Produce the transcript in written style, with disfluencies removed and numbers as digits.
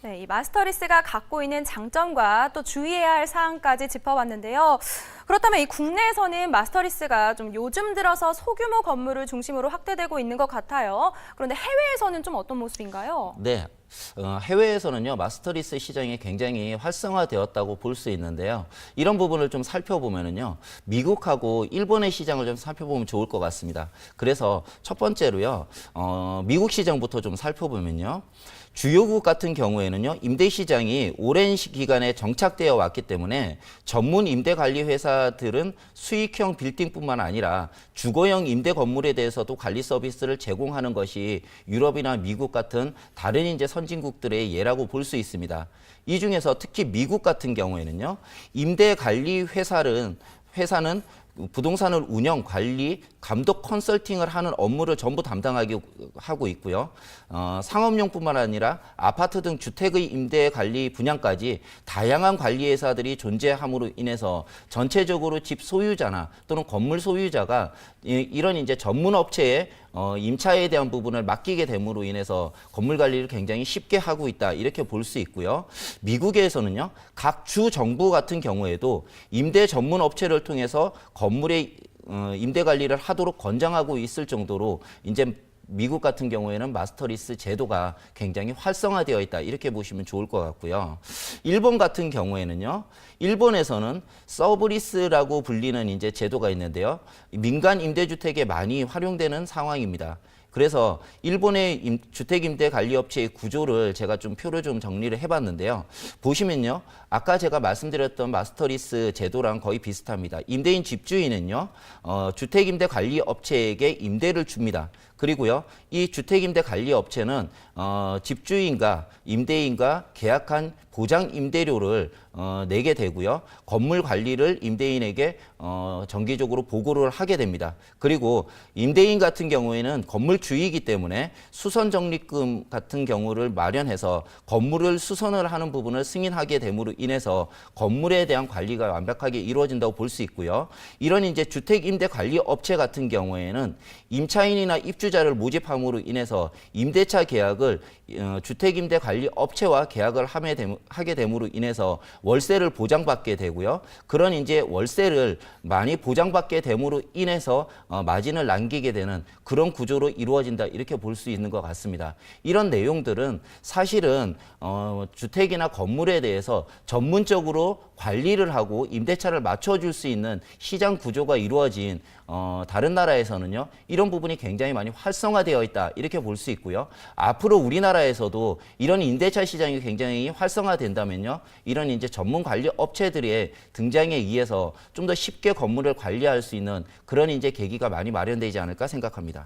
네, 이 마스터리스가 갖고 있는 장점과 또 주의해야 할 사항까지 짚어봤는데요. 그렇다면 이 국내에서는 마스터리스가 좀 요즘 들어서 소규모 건물을 중심으로 확대되고 있는 것 같아요. 그런데 해외에서는 좀 어떤 모습인가요? 네. 해외에서는요, 마스터리스 시장이 굉장히 활성화되었다고 볼 수 있는데요. 이런 부분을 좀 살펴보면은요, 미국하고 일본의 시장을 좀 살펴보면 좋을 것 같습니다. 그래서 첫 번째로요, 미국 시장부터 좀 살펴보면요. 주요국 같은 경우에는요, 임대 시장이 오랜 기간에 정착되어 왔기 때문에 전문 임대 관리 회사들은 수익형 빌딩뿐만 아니라 주거형 임대 건물에 대해서도 관리 서비스를 제공하는 것이 유럽이나 미국 같은 다른 이제 선진국들의 예라고 볼 수 있습니다. 이 중에서 특히 미국 같은 경우에는요, 임대 관리 회사는 부동산을 운영, 관리, 감독 컨설팅을 하는 업무를 전부 담당하고 있고요. 상업용뿐만 아니라 아파트 등 주택의 임대 관리 분양까지 다양한 관리 회사들이 존재함으로 인해서 전체적으로 집 소유자나 또는 건물 소유자가 이런 이제 전문 업체에 임차에 대한 부분을 맡기게 됨으로 인해서 건물 관리를 굉장히 쉽게 하고 있다, 이렇게 볼 수 있고요. 미국에서는요, 각 주 정부 같은 경우에도 임대 전문 업체를 통해서 건물의 임대 관리를 하도록 권장하고 있을 정도로 이제 미국 같은 경우에는 마스터리스 제도가 굉장히 활성화되어 있다, 이렇게 보시면 좋을 것 같고요. 일본 같은 경우에는요, 일본에서는 서브리스라고 불리는 이제 제도가 있는데요. 민간 임대주택에 많이 활용되는 상황입니다. 그래서 일본의 주택임대관리업체의 구조를 제가 좀 표를 좀 정리를 해봤는데요. 보시면요, 아까 제가 말씀드렸던 마스터리스 제도랑 거의 비슷합니다. 임대인 집주인은요, 주택임대관리업체에게 임대를 줍니다. 그리고요, 이 주택임대관리업체는 집주인과 임대인과 계약한 보장 임대료를 내게 되고요. 건물 관리를 임대인에게 정기적으로 보고를 하게 됩니다. 그리고 임대인 같은 경우에는 건물 주이기 때문에 수선 적립금 같은 경우를 마련해서 건물을 수선을 하는 부분을 승인하게 됨으로 인해서 건물에 대한 관리가 완벽하게 이루어진다고 볼 수 있고요. 이런 이제 주택 임대 관리 업체 같은 경우에는 임차인이나 입주자를 모집함으로 인해서 임대차 계약을 주택 임대 관리 업체와 계약을 하게 됨으로 인해서 월세를 보장받게 되고요. 그런 이제 월세를 많이 보장받게 됨으로 인해서 마진을 남기게 되는 그런 구조로 이루어진다, 이렇게 볼 수 있는 것 같습니다. 이런 내용들은 사실은 주택이나 건물에 대해서 전문적으로 관리를 하고 임대차를 맞춰줄 수 있는 시장 구조가 이루어진 다른 나라에서는요, 이런 부분이 굉장히 많이 활성화되어 있다, 이렇게 볼 수 있고요. 앞으로 우리나라에서도 이런 임대차 시장이 굉장히 활성화된다면요, 이런 이제 전문 관리 업체들의 등장에 의해서 좀 더 쉽게 건물을 관리할 수 있는 그런 이제 계기가 많이 마련되지 않을까 생각합니다.